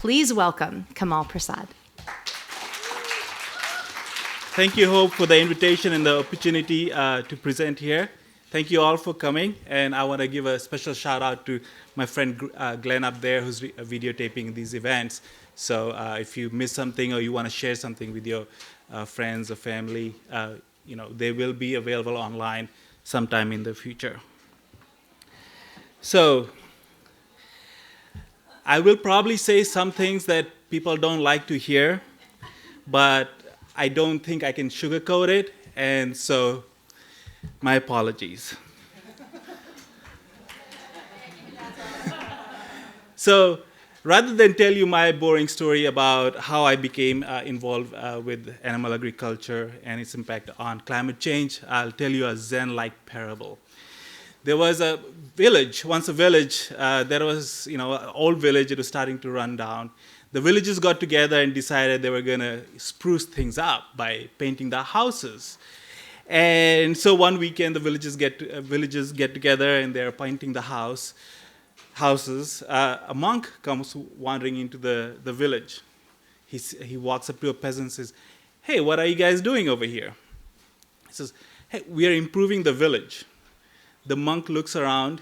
Please welcome Kamal Prasad. Thank you, Hope, for the invitation and the opportunity to present here. Thank you all for coming, and I want to give a special shout out to my friend Glenn up there, who's videotaping these events. So if you miss something or you want to share something with your friends or family, they will be available online sometime in the future. So I will probably say some things that people don't like to hear, but I don't think I can sugarcoat it, and so my apologies. So rather than tell you my boring story about how I became involved with animal agriculture and its impact on climate change, I'll tell you a Zen-like parable. There was a village, there was, an old village, it was starting to run down. The villagers got together and decided they were going to spruce things up by painting their houses. And so one weekend, the villagers get together and they're painting the houses. A monk comes wandering into the village. He walks up to a peasant and says, "Hey, what are you guys doing over here?" He says, "Hey, we are improving the village." The monk looks around,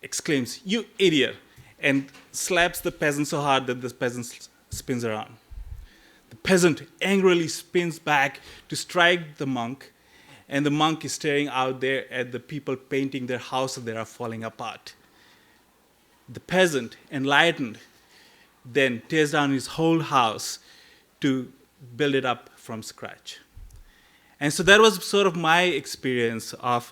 exclaims, "You idiot," and slaps the peasant so hard that the peasant spins around. The peasant angrily spins back to strike the monk, and the monk is staring out there at the people painting their houses that are falling apart. The peasant, enlightened, then tears down his whole house to build it up from scratch. And so that was sort of my experience of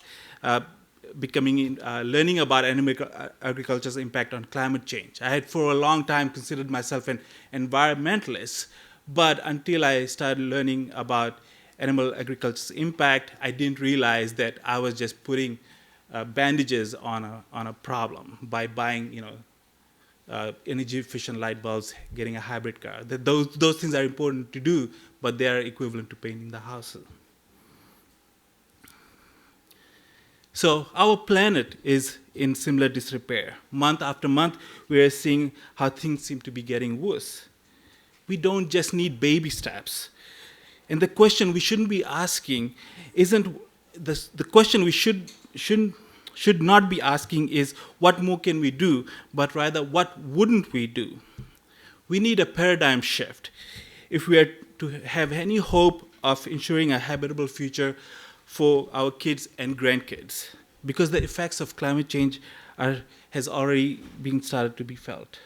learning about animal agriculture's impact on climate change. I had for a long time considered myself an environmentalist, but until I started learning about animal agriculture's impact, I didn't realize that I was just putting bandages on a problem by buying, energy-efficient light bulbs, getting a hybrid car. Those things are important to do, but they are equivalent to painting the houses. So our planet is in similar disrepair. Month after month, we are seeing how things seem to be getting worse. We don't just need baby steps. And the question we shouldn't be asking isn't the question we should not be asking is what more can we do, but rather what wouldn't we do? We need a paradigm shift if we are to have any hope of ensuring a habitable future for our kids and grandkids, because the effects of climate change has already been started to be felt.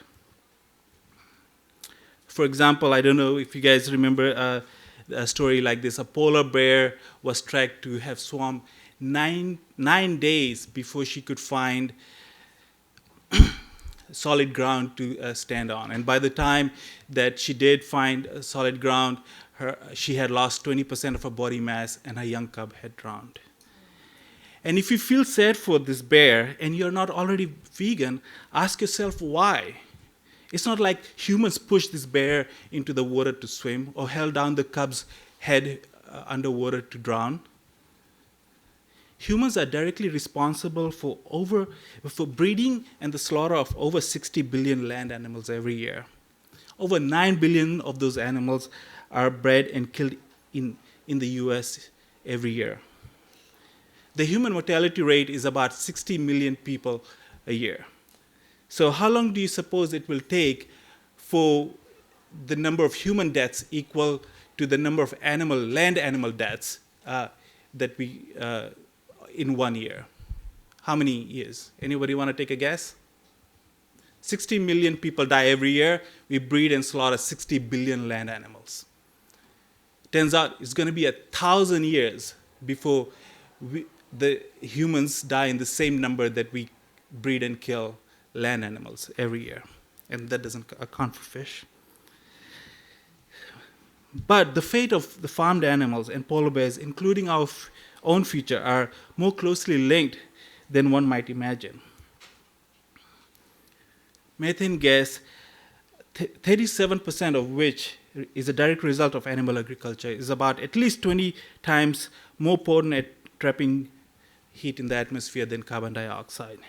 For example, I don't know if you guys remember a story like this. A polar bear was tracked to have swum 9 days before she could find solid ground to stand on. And by the time that she did find solid ground, she had lost 20% of her body mass and her young cub had drowned. And if you feel sad for this bear and you're not already vegan, ask yourself why. It's not like humans pushed this bear into the water to swim or held down the cub's head underwater to drown. Humans are directly responsible for breeding and the slaughter of over 60 billion land animals every year. Over 9 billion of those animals are bred and killed in the US every year. The human mortality rate is about 60 million people a year. So how long do you suppose it will take for the number of human deaths equal to the number of land animal deaths that we in 1 year? How many years? Anybody want to take a guess? 60 million people die every year. We breed and slaughter 60 billion land animals. Turns out it's going to be 1,000 years before the humans die in the same number that we breed and kill land animals every year. And that doesn't account for fish. But the fate of the farmed animals and polar bears, including our own future, are more closely linked than one might imagine. Methane gas, 37% of which is a direct result of animal agriculture, is about at least 20 times more potent at trapping heat in the atmosphere than carbon dioxide.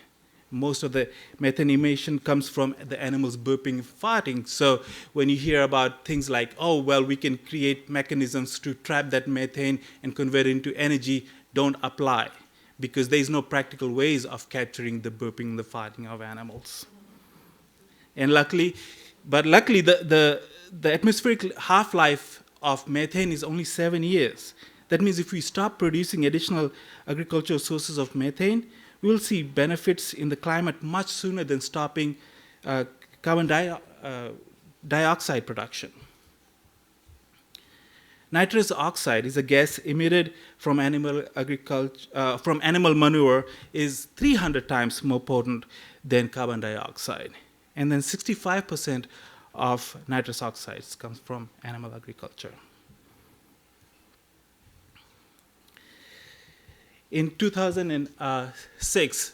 most of the methane emission comes from the animals burping and farting. So when you hear about things like, oh, well, we can create mechanisms to trap that methane and convert it into energy, don't apply, because there's no practical ways of capturing the burping and the farting of animals. And luckily, the atmospheric half-life of methane is only 7 years. That means if we stop producing additional agricultural sources of methane, we will see benefits in the climate much sooner than stopping carbon dioxide production. Nitrous oxide is a gas emitted from animal manure, is 300 times more potent than carbon dioxide. And then 65% of nitrous oxides comes from animal agriculture. In 2006,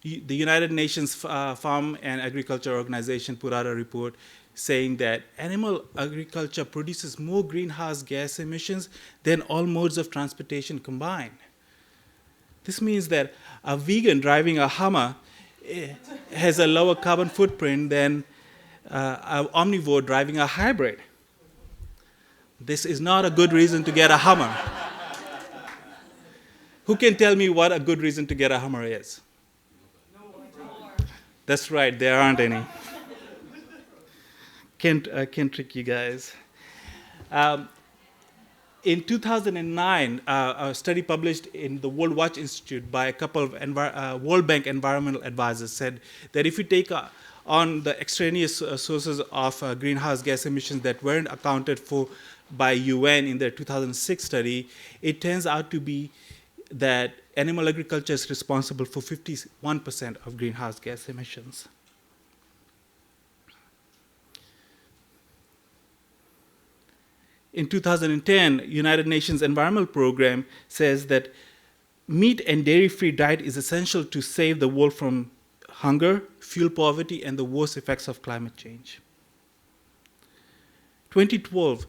the United Nations Farm and Agriculture Organization put out a report saying that animal agriculture produces more greenhouse gas emissions than all modes of transportation combined. This means that a vegan driving a Hummer has a lower carbon footprint than an omnivore driving a hybrid. This is not a good reason to get a Hummer. Who can tell me what a good reason to get a Hummer is? That's right, there aren't any. Can't trick you guys. In 2009, a study published in the World Watch Institute by a couple of World Bank environmental advisors said that if you take on the extraneous sources of greenhouse gas emissions that weren't accounted for by UN in their 2006 study, it turns out to be that animal agriculture is responsible for 51% of greenhouse gas emissions. In 2010, United Nations Environmental Program says that meat and dairy-free diet is essential to save the world from hunger, fuel poverty, and the worst effects of climate change. 2012,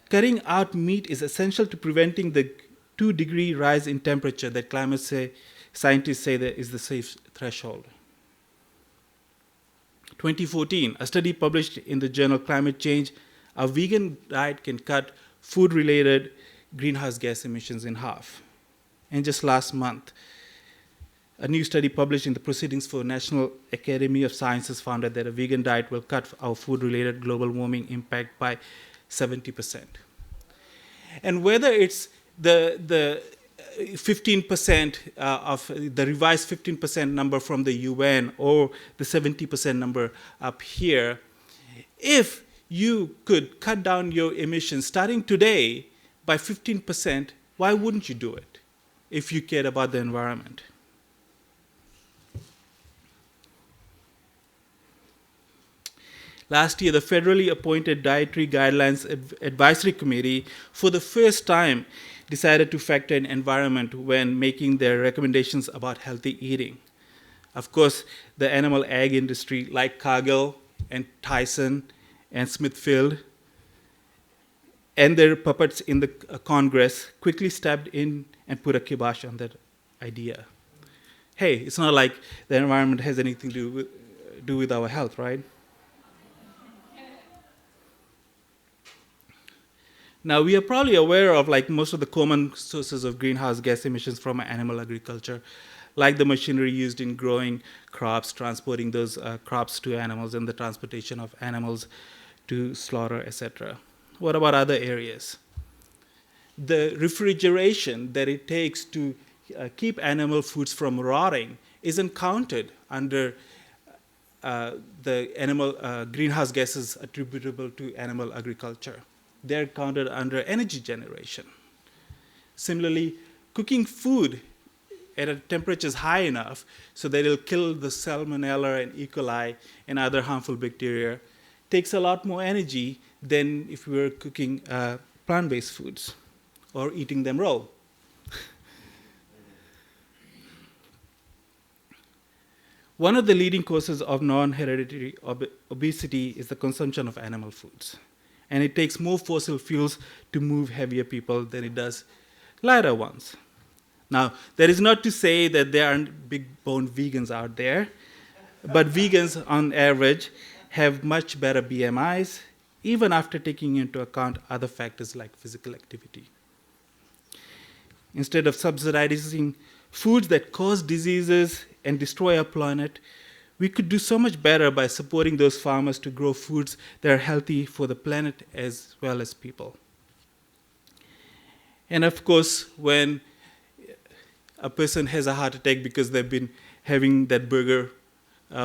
cutting out meat is essential to preventing the 2-degree rise in temperature that scientists say that is the safe threshold. 2014, a study published in the journal Climate Change, a vegan diet can cut food-related greenhouse gas emissions in half. And just last month, a new study published in the Proceedings for National Academy of Sciences found that a vegan diet will cut our food-related global warming impact by 70%. And whether it's the 15% of the revised 15% number from the UN or the 70% number up here, if you could cut down your emissions starting today by 15%, why wouldn't you do it if you cared about the environment? Last year, the federally appointed Dietary Guidelines Advisory Committee, for the first time, decided to factor in environment when making their recommendations about healthy eating. Of course, the animal ag industry, like Cargill and Tyson and Smithfield, and their puppets in the Congress, quickly stepped in and put a kibosh on that idea. Hey, it's not like the environment has anything to do with our health, right? Now, we are probably aware of most of the common sources of greenhouse gas emissions from animal agriculture, like the machinery used in growing crops, transporting those crops to animals, and the transportation of animals to slaughter, etc. What about other areas? The refrigeration that it takes to keep animal foods from rotting isn't counted under the animal greenhouse gases attributable to animal agriculture. They're counted under energy generation. Similarly, cooking food at temperatures high enough so that it'll kill the salmonella and E. coli and other harmful bacteria takes a lot more energy than if we were cooking plant-based foods or eating them raw. One of the leading causes of non-hereditary obesity is the consumption of animal foods. And it takes more fossil fuels to move heavier people than it does lighter ones. Now, that is not to say that there aren't big-boned vegans out there, but vegans, on average, have much better BMIs, even after taking into account other factors like physical activity. Instead of subsidizing foods that cause diseases and destroy our planet, we could do so much better by supporting those farmers to grow foods that are healthy for the planet as well as people. And of course, when a person has a heart attack because they've been having that burger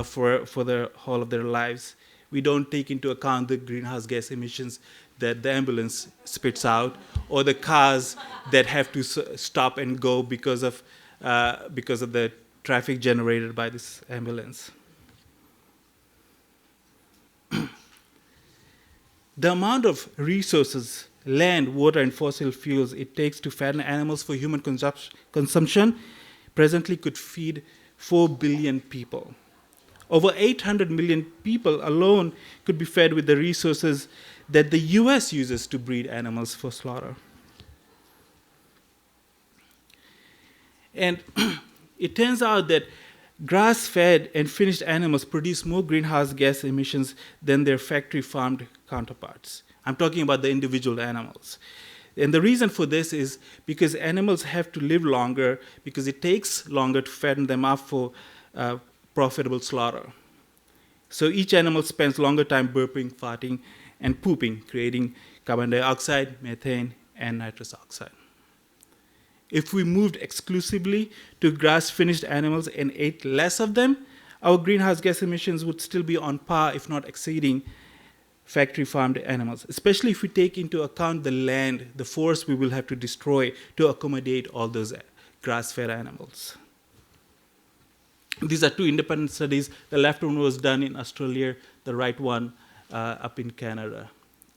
for the whole of their lives, we don't take into account the greenhouse gas emissions that the ambulance spits out, or the cars that have to stop and go because of the traffic generated by this ambulance. The amount of resources, land, water, and fossil fuels it takes to fatten animals for human consumption presently could feed 4 billion people. Over 800 million people alone could be fed with the resources that the US uses to breed animals for slaughter. And it turns out that grass-fed and finished animals produce more greenhouse gas emissions than their factory-farmed counterparts. I'm talking about the individual animals. And the reason for this is because animals have to live longer because it takes longer to fatten them up for profitable slaughter. So each animal spends longer time burping, farting, and pooping, creating carbon dioxide, methane, and nitrous oxide. If we moved exclusively to grass-finished animals and ate less of them, our greenhouse gas emissions would still be on par, if not exceeding, factory-farmed animals, especially if we take into account the land, the forest we will have to destroy to accommodate all those grass-fed animals. These are two independent studies. The left one was done in Australia, the right one up in Canada.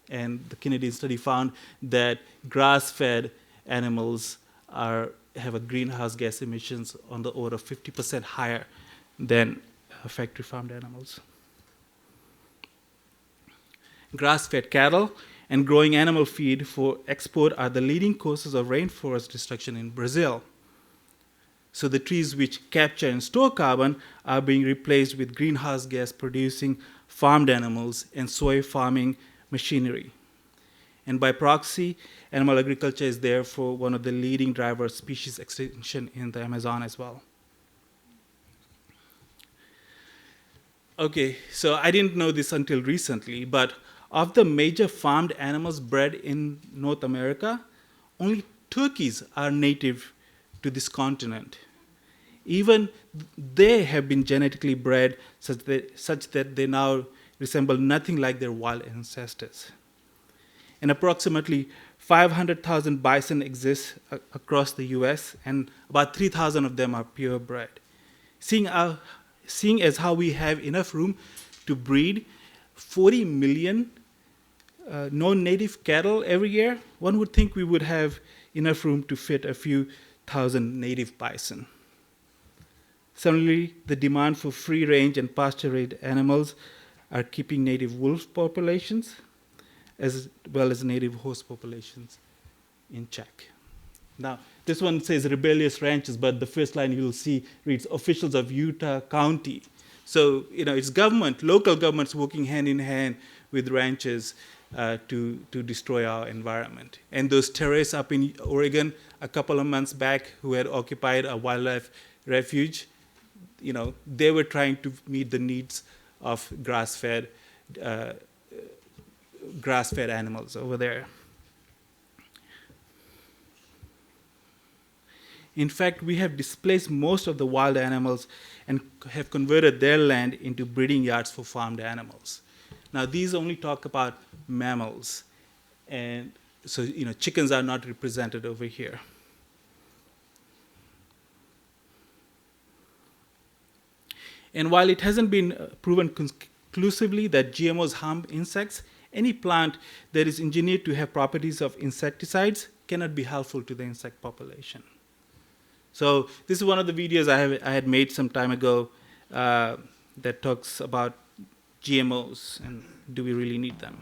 And the Canadian study found that grass-fed animals have a greenhouse gas emissions on the order of 50% higher than factory-farmed animals. Grass-fed cattle and growing animal feed for export are the leading causes of rainforest destruction in Brazil. So the trees which capture and store carbon are being replaced with greenhouse gas producing farmed animals and soy farming machinery. And by proxy, animal agriculture is therefore one of the leading drivers of species extinction in the Amazon as well. Okay, so I didn't know this until recently, but of the major farmed animals bred in North America, only turkeys are native to this continent. Even they have been genetically bred such that they now resemble nothing like their wild ancestors. And approximately 500,000 bison exist across the US, and about 3,000 of them are purebred. Seeing as how we have enough room to breed 40 million non-native cattle every year, one would think we would have enough room to fit a few thousand native bison. Similarly, the demand for free-range and pasture-raised animals are keeping native wolf populations as well as native horse populations in check. Now, this one says rebellious ranchers, but the first line you'll see reads officials of Utah County. So, it's government, local governments working hand in hand with ranchers to destroy our environment. And those terrorists up in Oregon a couple of months back who had occupied a wildlife refuge, they were trying to meet the needs of grass-fed animals over there. In fact, we have displaced most of the wild animals and have converted their land into breeding yards for farmed animals. Now, these only talk about mammals, and so chickens are not represented over here. And while it hasn't been proven conclusively that GMOs harm insects, any plant that is engineered to have properties of insecticides cannot be helpful to the insect population. So this is one of the videos I had made some time ago that talks about GMOs and do we really need them.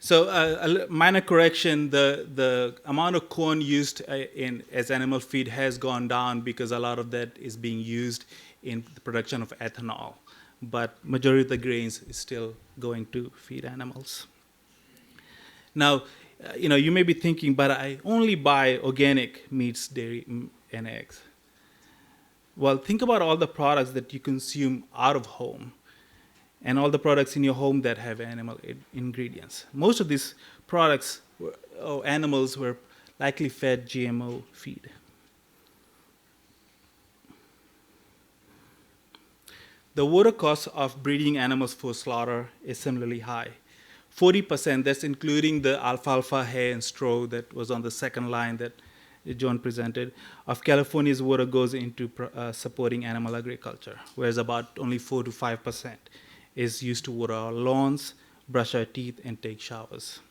So a minor correction, the amount of corn used as animal feed has gone down because a lot of that is being used in the production of ethanol. But majority of the grains is still going to feed animals. Now, you may be thinking, but I only buy organic meats, dairy, and eggs. Well, think about all the products that you consume out of home and all the products in your home that have animal ingredients. Most of these products or animals were likely fed GMO feed. The water cost of breeding animals for slaughter is similarly high. 40%, that's including the alfalfa, hay, and straw that was on the second line that John presented, of California's water goes into supporting animal agriculture, whereas about only 4 to 5% is used to water our lawns, brush our teeth, and take showers.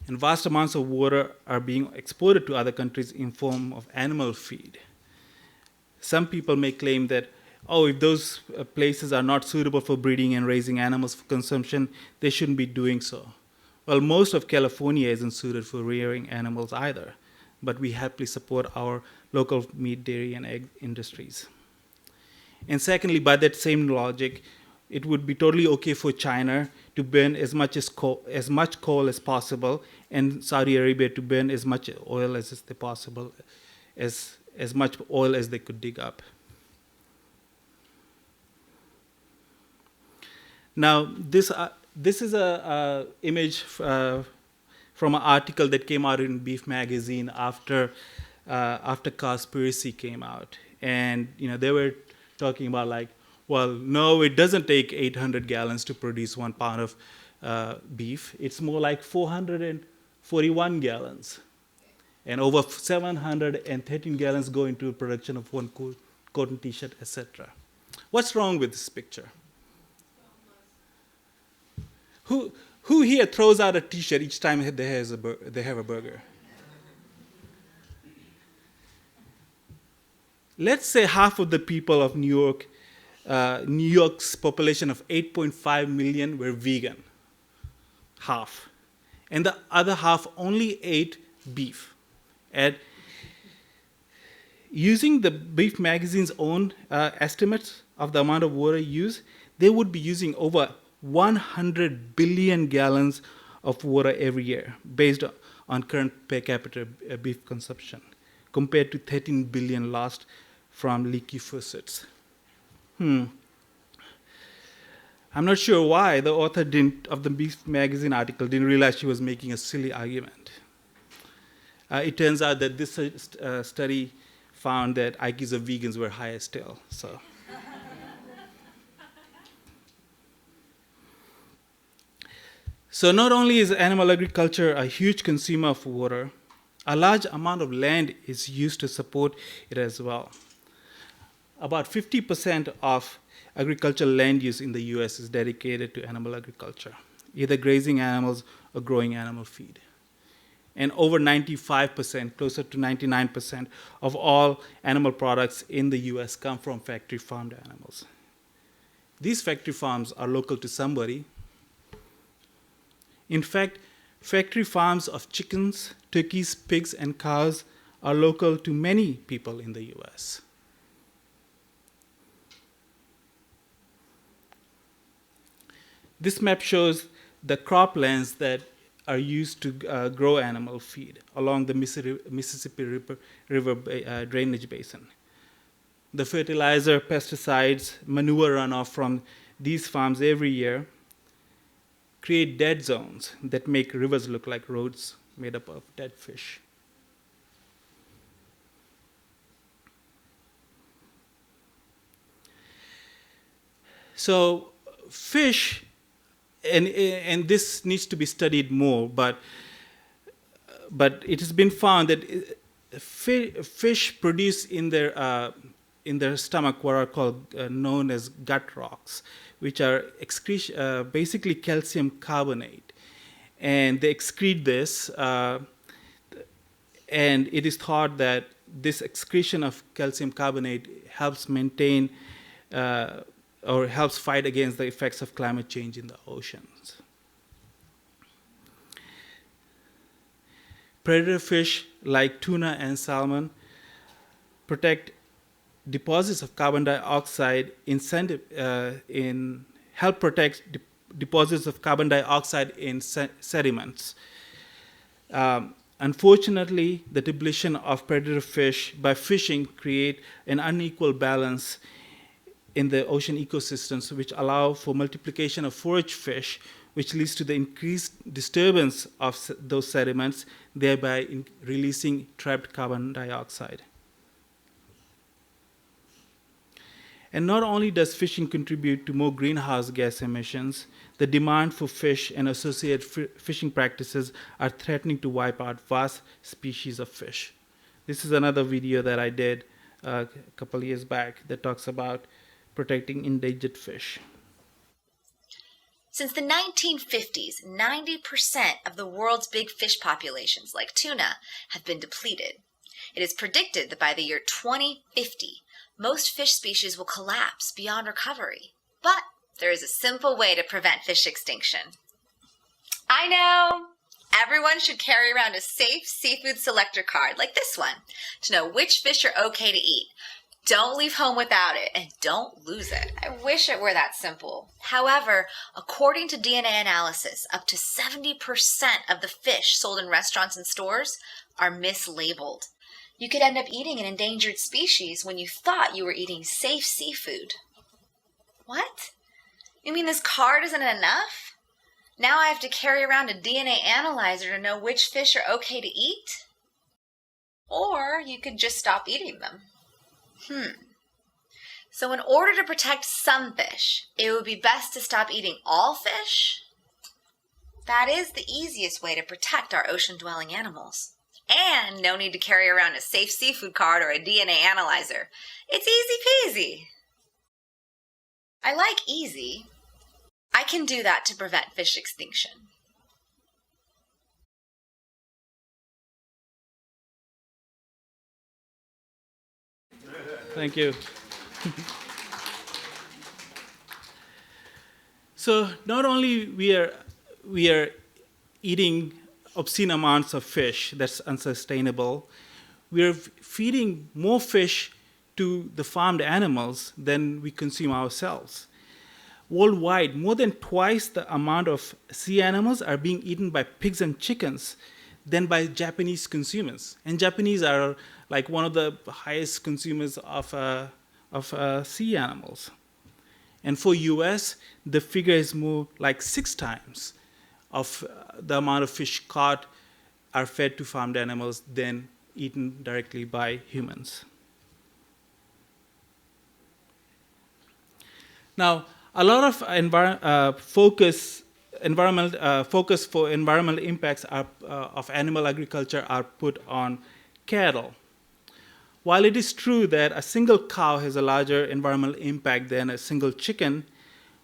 And vast amounts of water are being exported to other countries in form of animal feed. Some people may claim that, if those places are not suitable for breeding and raising animals for consumption, they shouldn't be doing so. Well, most of California isn't suited for rearing animals either, but we happily support our local meat, dairy, and egg industries. And secondly, by that same logic, it would be totally okay for China to burn as much coal as possible, and Saudi Arabia to burn as much oil as possible, as much oil as they could dig up. Now, this is a image from an article that came out in Beef Magazine after Cowspiracy came out, and they were talking about no, it doesn't take 800 gallons to produce 1 pound of beef. It's more like 441 gallons, and over 713 gallons go into production of 1 cotton T-shirt, etc. What's wrong with this picture? Who here throws out a T-shirt each time they have a burger? Let's say half of the people of New York's population of 8.5 million were vegan. Half. And the other half only ate beef. And using the Beef Magazine's own estimates of the amount of water used, they would be using over 100 billion gallons of water every year based on current per capita beef consumption, compared to 13 billion lost from leaky faucets. I'm not sure why the author of the Beef Magazine article didn't realize she was making a silly argument. It turns out that this study found that IQs of vegans were higher still. So not only is animal agriculture a huge consumer of water, a large amount of land is used to support it as well. About 50% of agricultural land use in the US is dedicated to animal agriculture, either grazing animals or growing animal feed. And over 95%, closer to 99% of all animal products in the US come from factory farmed animals. These factory farms are local to somebody. In fact, factory farms of chickens, turkeys, pigs, and cows are local to many people in the US. This map shows the croplands that are used to grow animal feed along the Mississippi River drainage basin. The fertilizer, pesticides, manure runoff from these farms every year create dead zones that make rivers look like roads made up of dead fish. So fish, and this needs to be studied more, but it has been found that fish produce in their stomach what are called known as gut rocks, which are basically calcium carbonate. And they excrete this, and it is thought that this excretion of calcium carbonate helps maintain or helps fight against the effects of climate change in the oceans. Predator fish like tuna and salmon protect deposits of carbon dioxide help protect deposits of carbon dioxide in sediments. Unfortunately, the depletion of predator fish by fishing create an unequal balance in the ocean ecosystems, which allow for multiplication of forage fish, which leads to the increased disturbance of those sediments, thereby releasing trapped carbon dioxide. And not only does fishing contribute to more greenhouse gas emissions, the demand for fish and associated fishing practices are threatening to wipe out vast species of fish. This is another video that I did a couple years back that talks about protecting endangered fish. Since the 1950s, 90% of the world's big fish populations, like tuna, have been depleted. It is predicted that by the year 2050, most fish species will collapse beyond recovery. But there is a simple way to prevent fish extinction. I know! Everyone should carry around a safe seafood selector card like this one to know which fish are okay to eat. Don't leave home without it, and don't lose it. I wish it were that simple. However, according to DNA analysis, up to 70% of the fish sold in restaurants and stores are mislabeled. You could end up eating an endangered species when you thought you were eating safe seafood. What? You mean this card isn't enough? Now I have to carry around a DNA analyzer to know which fish are okay to eat? Or you could just stop eating them. So in order to protect some fish, it would be best to stop eating all fish? That is the easiest way to protect our ocean-dwelling animals. And no need to carry around a safe seafood card or a DNA analyzer. It's easy peasy. I like easy. I can do that to prevent fish extinction. Thank you. So not only we are eating obscene amounts of fish that's unsustainable, we are feeding more fish to the farmed animals than we consume ourselves. Worldwide, more than twice the amount of sea animals are being eaten by pigs and chickens than by Japanese consumers. And Japanese are like one of the highest consumers of sea animals. And for US, the figure is more like 6 times of the amount of fish caught are fed to farmed animals than eaten directly by humans. Now, a lot of focus for environmental impacts of animal agriculture are put on cattle. While it is true that a single cow has a larger environmental impact than a single chicken,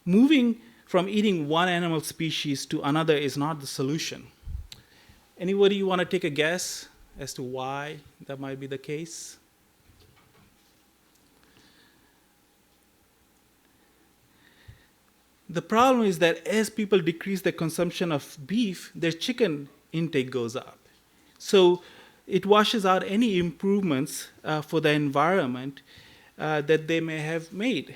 moving from eating one animal species to another is not the solution. Anybody want to take a guess as to why that might be the case? The problem is that as people decrease their consumption of beef, their chicken intake goes up. So it washes out any improvements for the environment that they may have made.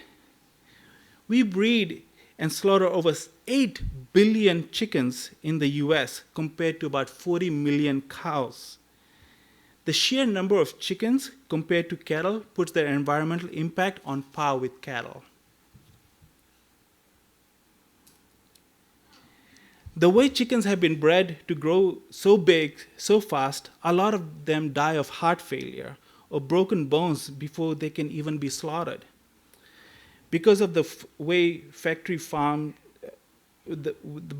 We breed and slaughter over 8 billion chickens in the US compared to about 40 million cows. The sheer number of chickens compared to cattle puts their environmental impact on par with cattle. The way chickens have been bred to grow so big, so fast, a lot of them die of heart failure or broken bones before they can even be slaughtered. Because of the way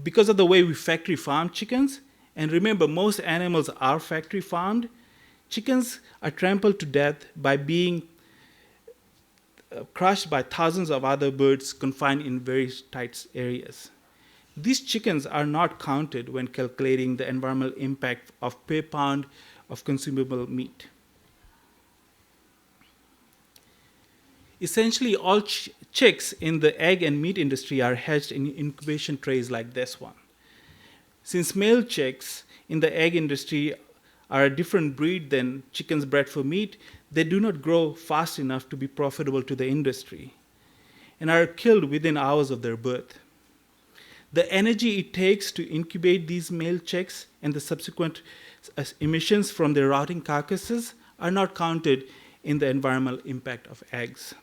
because of the way we factory farm chickens, and remember, most animals are factory farmed, chickens are trampled to death by being crushed by thousands of other birds confined in very tight areas. These chickens are not counted when calculating the environmental impact of per pound of consumable meat. Essentially, all chicks in the egg and meat industry are hatched in incubation trays like this one. Since male chicks in the egg industry are a different breed than chickens bred for meat, they do not grow fast enough to be profitable to the industry and are killed within hours of their birth. The energy it takes to incubate these male chicks and the subsequent emissions from their rotting carcasses are not counted in the environmental impact of eggs.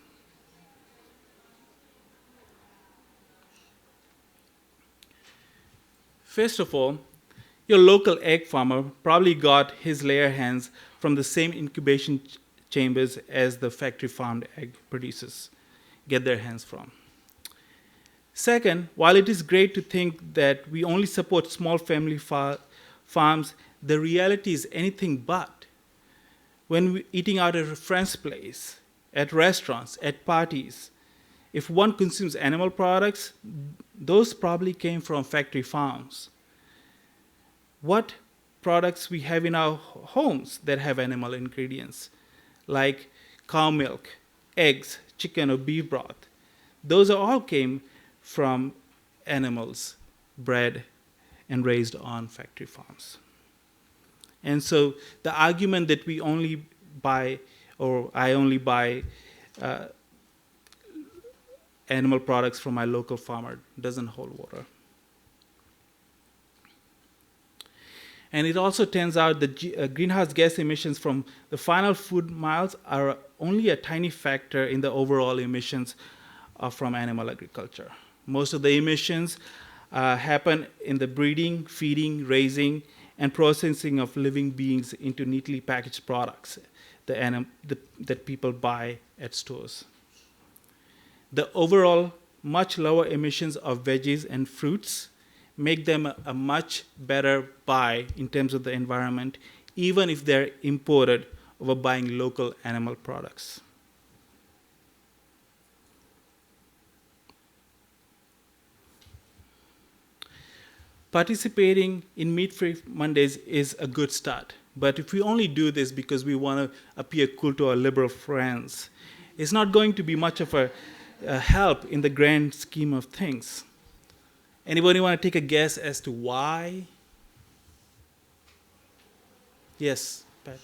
First of all, your local egg farmer probably got his layer hens from the same incubation chambers as the factory farmed egg producers get their hens from. Second, while it is great to think that we only support small family farms, the reality is anything but. When we're eating out at a friend's place, at restaurants, at parties, if one consumes animal products, those probably came from factory farms. What products we have in our homes that have animal ingredients, like cow milk, eggs, chicken or beef broth, those all came from animals bred and raised on factory farms. And so the argument that we only buy, or I only buy animal products from my local farmer doesn't hold water. And it also turns out that greenhouse gas emissions from the final food miles are only a tiny factor in the overall emissions from animal agriculture. Most of the emissions happen in the breeding, feeding, raising, and processing of living beings into neatly packaged products that people buy at stores. The overall much lower emissions of veggies and fruits make them a much better buy in terms of the environment, even if they're imported over buying local animal products. Participating in Meat-Free Mondays is a good start, but if we only do this because we want to appear cool to our liberal friends, it's not going to be much of a help in the grand scheme of things. Anybody want to take a guess as to why? Yes, Pat.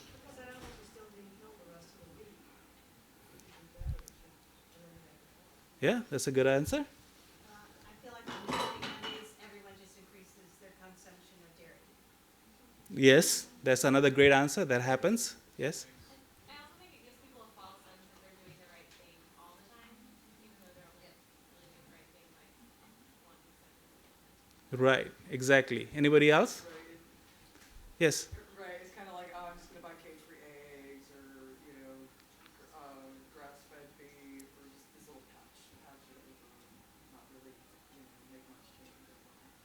Yeah, that's a good answer. I feel like on Mondays, everyone just increases their consumption of dairy. Yes, that's another great answer. That happens. Yes. I also think it gives people a false sense that they're doing the right thing all the time, even though they're only really doing the right thing like 1%. Right. Exactly. Anybody else? Right. Yes. Right. It's kind of like, oh, I'm just gonna buy cage-free eggs, or grass-fed beef, or just this little patch it over, not really, make much change.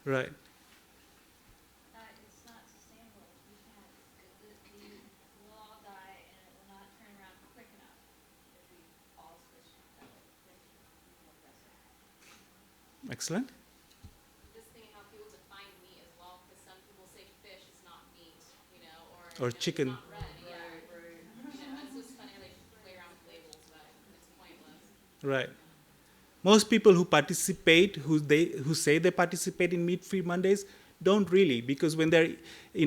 Right. It's not sustainable. We can't. We'll all die, and it will not turn around quick enough if we all switch that way. Excellent. Just thinking how people define meat as well, because some people say fish is not meat, Or chicken. It's not red. Yeah. Right. It's just funny how they play around with labels, but it's pointless. Right. Most people who participate, who say they participate in Meat-Free Mondays, don't really, because when they're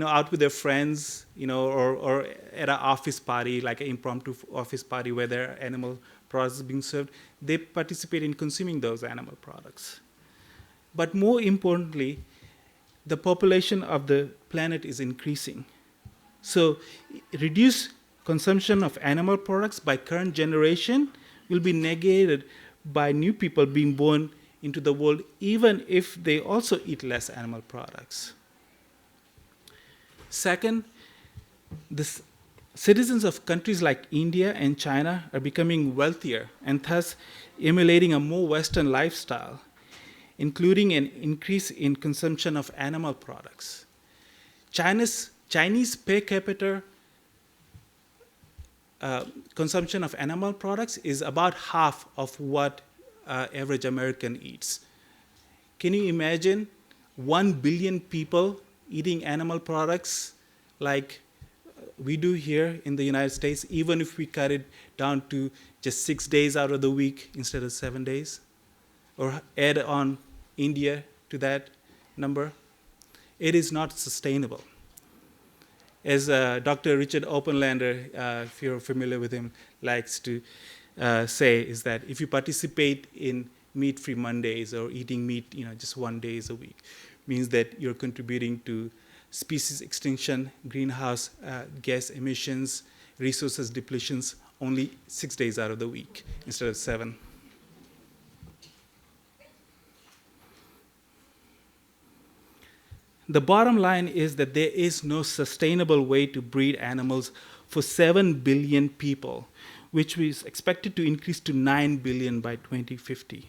out with their friends, or at an office party, like an impromptu office party where there are animal products being served, they participate in consuming those animal products. But more importantly, the population of the planet is increasing. So reduced consumption of animal products by current generation will be negated by new people being born into the world, even if they also eat less animal products. Second, the citizens of countries like India and China are becoming wealthier and thus emulating a more Western lifestyle, including an increase in consumption of animal products. Chinese per capita consumption of animal products is about half of what average American eats. Can you imagine 1 billion people eating animal products like we do here in the United States, even if we cut it down to just 6 days out of the week instead of 7 days, or add on India to that number, it is not sustainable. As Dr. Richard Oppenlander, if you're familiar with him, likes to say, is that if you participate in meat-free Mondays or eating meat, just 1 day a week, means that you're contributing to species extinction, greenhouse gas emissions, resources depletions only 6 days out of the week instead of 7. The bottom line is that there is no sustainable way to breed animals for 7 billion people, which is expected to increase to 9 billion by 2050.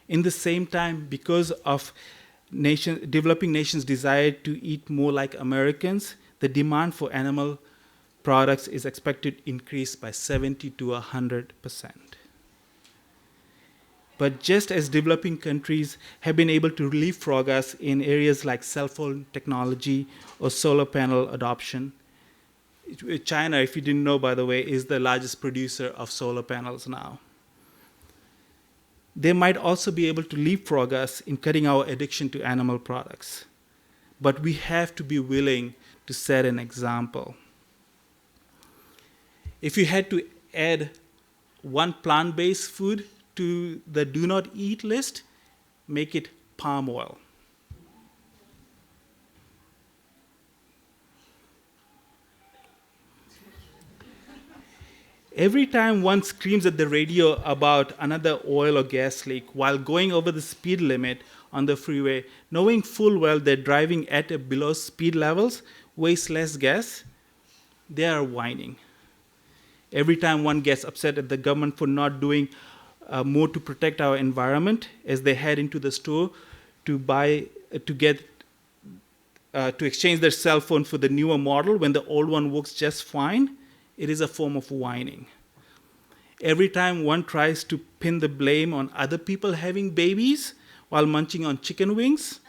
In the same time, because of developing nations' desire to eat more like Americans, the demand for animal products is expected to increase by 70 to 100%. But just as developing countries have been able to leapfrog us in areas like cell phone technology or solar panel adoption, China, if you didn't know, by the way, is the largest producer of solar panels now. They might also be able to leapfrog us in cutting our addiction to animal products. But we have to be willing to set an example. If you had to add one plant-based food to the do not eat list, make it palm oil. Every time one screams at the radio about another oil or gas leak while going over the speed limit on the freeway, knowing full well they're driving at or below speed levels, waste less gas, they are whining. Every time one gets upset at the government for not doing more to protect our environment as they head into the store to exchange their cell phone for the newer model when the old one works just fine, it is a form of whining. Every time one tries to pin the blame on other people having babies while munching on chicken wings,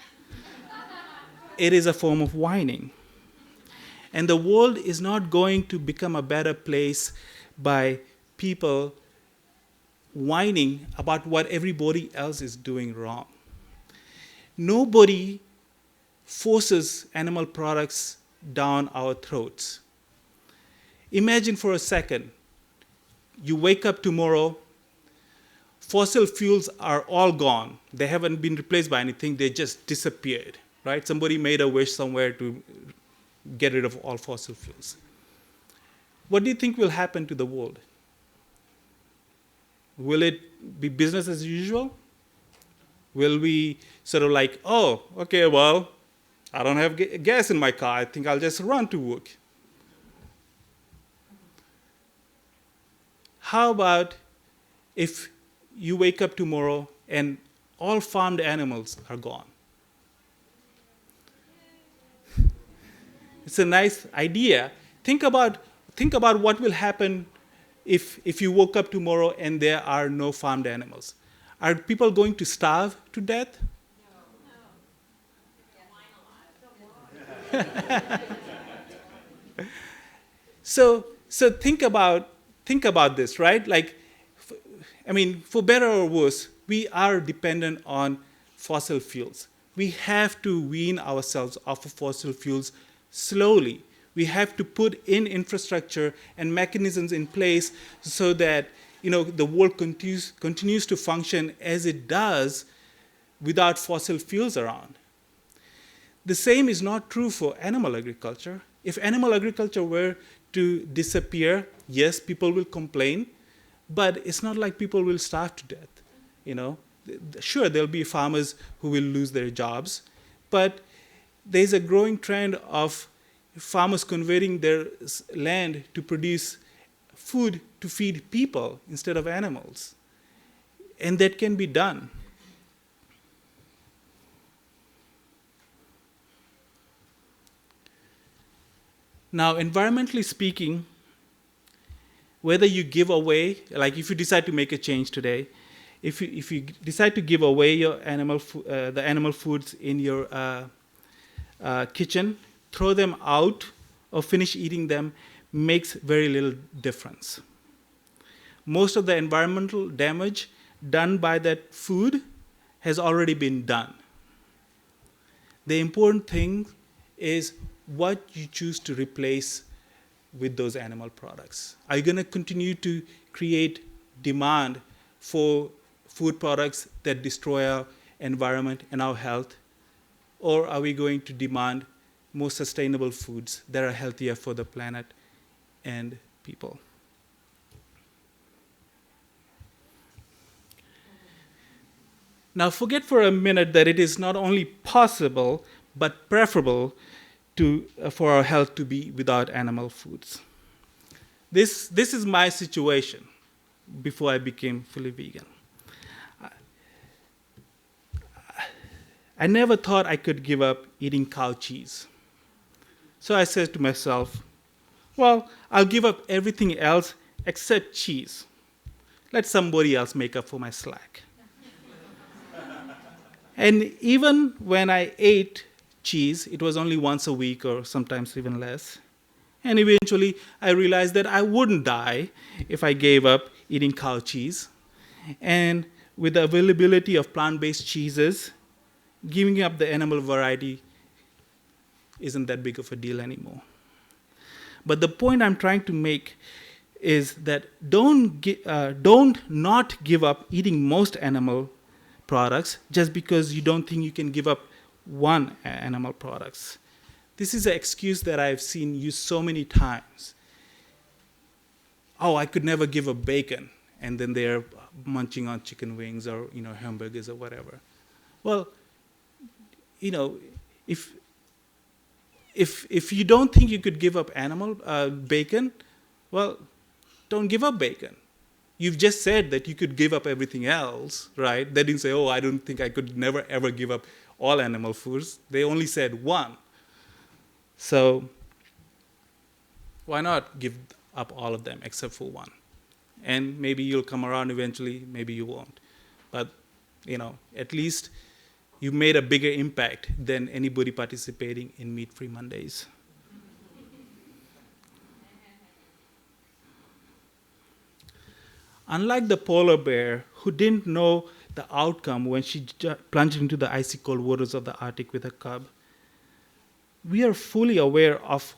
it is a form of whining. And the world is not going to become a better place by people whining about what everybody else is doing wrong. Nobody forces animal products down our throats. Imagine for a second, you wake up tomorrow, fossil fuels are all gone. They haven't been replaced by anything, they just disappeared, right? Somebody made a wish somewhere to get rid of all fossil fuels. What do you think will happen to the world? Will it be business as usual? Will we sort of like, oh, okay, well, I don't have gas in my car, I think I'll just run to work. How about if you wake up tomorrow and all farmed animals are gone? It's a nice idea. Think about what will happen if you woke up tomorrow and there are no farmed animals. Are people going to starve to death? So think about this, right? Like, for better or worse, we are dependent on fossil fuels. We have to wean ourselves off of fossil fuels slowly. We have to put in infrastructure and mechanisms in place so that the world continues to function as it does without fossil fuels around. The same is not true for animal agriculture. If animal agriculture were to disappear, yes, people will complain, but it's not like people will starve to death. Sure, there'll be farmers who will lose their jobs, but there's a growing trend of farmers converting their land to produce food to feed people instead of animals. And that can be done. Now, environmentally speaking, whether you give away, like if you decide to make a change today, if you decide to give away your the animal foods in your kitchen, throw them out or finish eating them makes very little difference. Most of the environmental damage done by that food has already been done. The important thing is what you choose to replace with those animal products. Are you going to continue to create demand for food products that destroy our environment and our health? Or are we going to demand more sustainable foods that are healthier for the planet and people? Now, forget for a minute that it is not only possible, but preferable for our health to be without animal foods. This is my situation before I became fully vegan. I never thought I could give up eating cow cheese. So I said to myself, well, I'll give up everything else except cheese. Let somebody else make up for my slack. And even when I ate cheese, it was only once a week or sometimes even less. And eventually, I realized that I wouldn't die if I gave up eating cow cheese. And with the availability of plant-based cheeses, giving up the animal variety isn't that big of a deal anymore. But the point I'm trying to make is that don't not give up eating most animal products just because you don't think you can give up one animal products. This is an excuse that I've seen used so many times. Oh, I could never give up bacon, and then they're munching on chicken wings or hamburgers or whatever. Well, if you don't think you could give up animal bacon, well, don't give up bacon. You've just said that you could give up everything else, right? They didn't say, oh, I don't think I could never ever give up all animal foods. They only said one. So why not give up all of them except for one? And maybe you'll come around eventually, maybe you won't. But, at least you made a bigger impact than anybody participating in Meat-Free Mondays. Unlike the polar bear, who didn't know the outcome when she plunged into the icy cold waters of the Arctic with her cub, we are fully aware of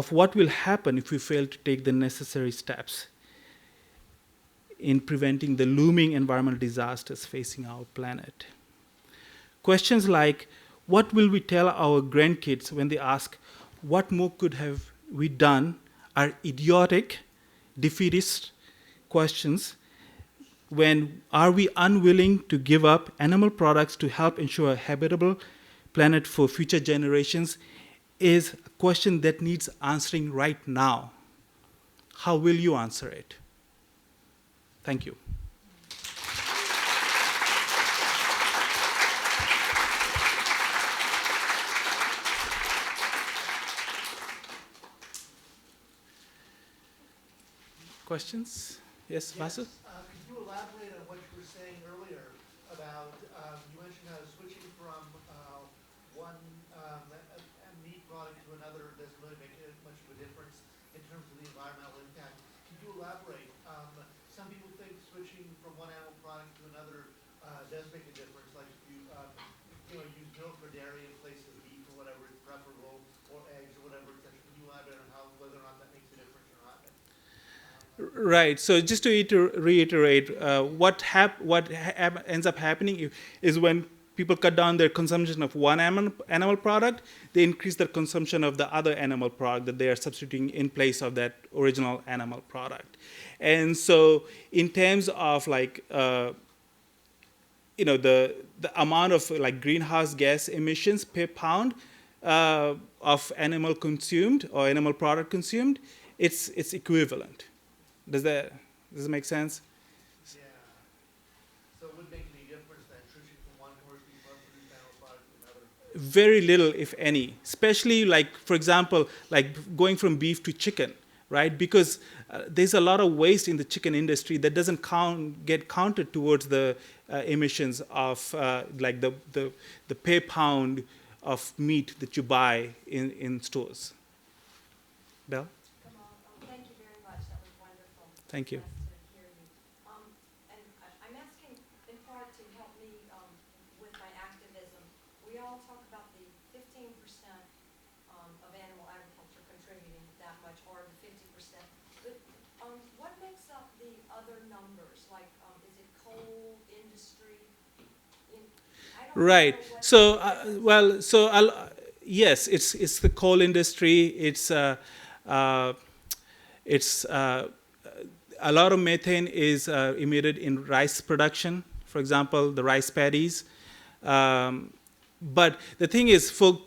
what will happen if we fail to take the necessary steps in preventing the looming environmental disasters facing our planet. Questions like, what will we tell our grandkids when they ask, what more could have we done, are idiotic, defeatist questions. When are we unwilling to give up animal products to help ensure a habitable planet for future generations is a question that needs answering right now. How will you answer it? Thank you. Questions? Yes, Vasu? Could you elaborate on what you were saying earlier about, you mentioned how switching from one meat product to another doesn't really make much of a difference in terms of the environmental impact. Could you elaborate? Some people think switching from one animal product to another does make a difference, like if you use milk or dairy in place of beef or whatever is preferable, or eggs or whatever, etc. Can you elaborate on how whether or not that makes a difference or not? Right. So just to reiterate, what ends up happening is when people cut down their consumption of one animal product, they increase their consumption of the other animal product that they are substituting in place of that original animal product. And so in terms of the amount of greenhouse gas emissions per pound of animal consumed or animal product consumed, it's equivalent. Does that make sense? Yeah. So it wouldn't make any difference then switching from one commercially produced animal product to another? Very little, if any. Especially for example, going from beef to chicken, right? Because there's a lot of waste in the chicken industry that doesn't get counted towards the emissions of the per pound of meat that you buy in stores. Belle? Kamal, thank you very much. That was wonderful. Thank you. Nice to hear you. And I'm asking in part to help me with my activism. We all talk about the 15% of animal agriculture contributing that much, or the 50%. But what makes up the other numbers? Like, is it coal, industry? I don't Right. know what So, the well, so yes, it's the coal industry. It's a lot of methane is emitted in rice production. For example, the rice paddies. But the thing is, for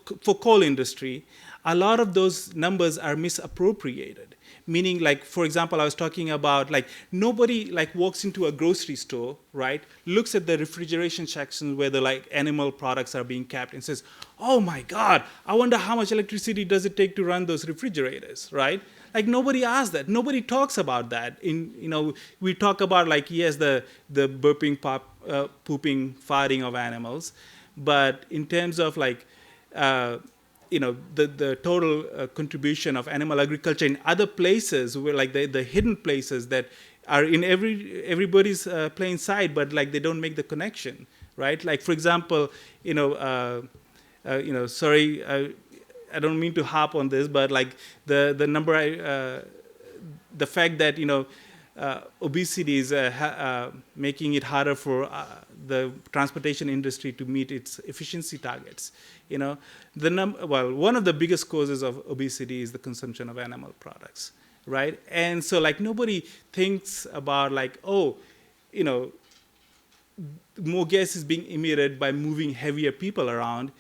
coal industry, a lot of those numbers are misappropriated. Meaning, like, for example, I was talking about, like, nobody, like, walks into a grocery store, right, looks at the refrigeration section where the, like, animal products are being kept and says, oh my God, I wonder how much electricity does it take to run those refrigerators, right? Like, nobody asks that. Nobody talks about that. We talk about, like, yes, the burping, pooping, farting of animals. But in terms of, like, the total contribution of animal agriculture in other places, where, like, the hidden places that are in everybody's plain sight, but, like, they don't make the connection, right? Like, for example, sorry, I don't mean to harp on this, but, like, the fact that obesity is making it harder for the transportation industry to meet its efficiency targets. One of the biggest causes of obesity is the consumption of animal products, right? And so, like, nobody thinks about, like, more gas is being emitted by moving heavier people around,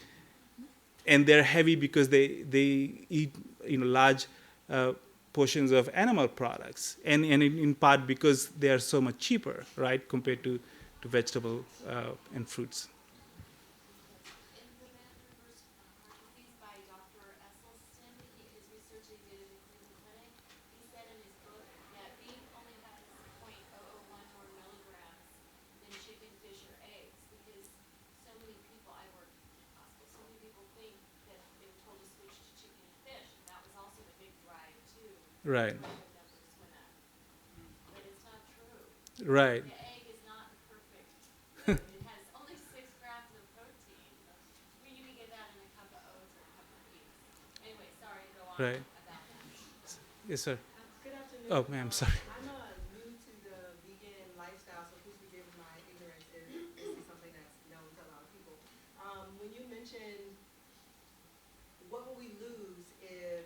and they're heavy because they eat large portions of animal products, and in part because they are so much cheaper, right, compared to vegetable and fruits. In Prevent Reverse Heart Disease by Dr. Esselstyn, his research he did in the Cleveland Clinic, he said in his book that beef only has 0.001 more milligrams than chicken, fish, or eggs, because so many people, I work in a hospital, so many people think that they were told to switch to chicken and fish, and that was also a big drive too. Right. The numbers went up. But it's not true. Right. The egg is not perfect. It has only 6 grams of protein. I mean, you can get that in a cup of oats or a cup of beans. Anyway, sorry to go on Right. about that. Yes, sir. Good afternoon. Oh, ma'am, sorry. I'm new to the vegan lifestyle, so please forgive my ignorance if this is something that's known to a lot of people. When you mentioned what would we lose if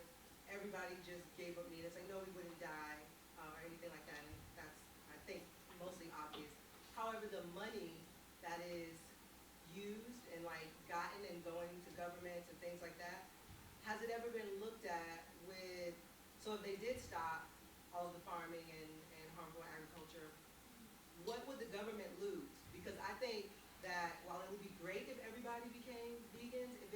everybody just gave up meat, it's like, no, we wouldn't die or anything like that, and that's, I think, mostly obvious. However, the money that is used and, like, gotten and going to governments and things like that, has it ever been looked at with, so if they did stop all of the farming and harmful agriculture, what would the government lose? Because I think that while it would be great if everybody became vegans, if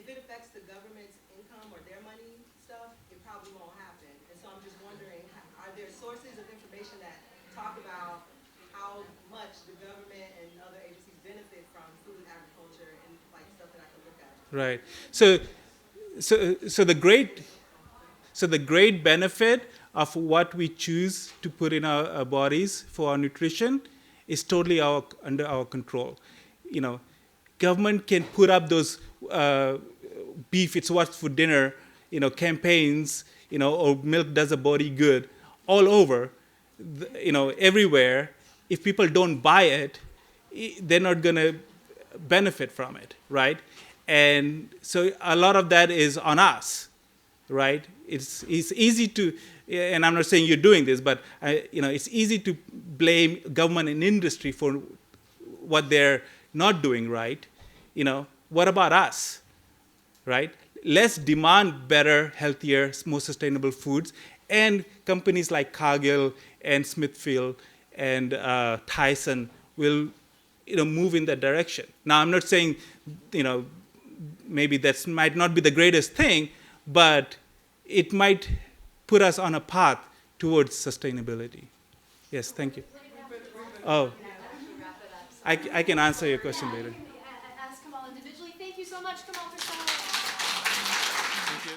it affects the government's income or their money stuff, it probably won't happen. And so I'm just wondering, are there sources of information that talk about how much the government and other agencies benefit from food agriculture and, like, stuff that I can look at? Right. So the great benefit of what we choose to put in our bodies for our nutrition is totally under our control. Government can put up those beef, it's what's for dinner, campaigns, or milk does a body good all over, everywhere. If people don't buy it, they're not going to benefit from it, right? And so a lot of that is on us, right? It's easy to, and I'm not saying you're doing this, but it's easy to blame government and industry for what they're not doing right. What about us, right? Let's demand better, healthier, more sustainable foods, and companies like Cargill and Smithfield and Tyson will, move in that direction. Now, I'm not saying, maybe that might not be the greatest thing, but it might put us on a path towards sustainability. Yes, thank you. Oh, I can answer your question later. Ask Kamal individually. Thank you. you so much, Kamal Prasad. Thank you.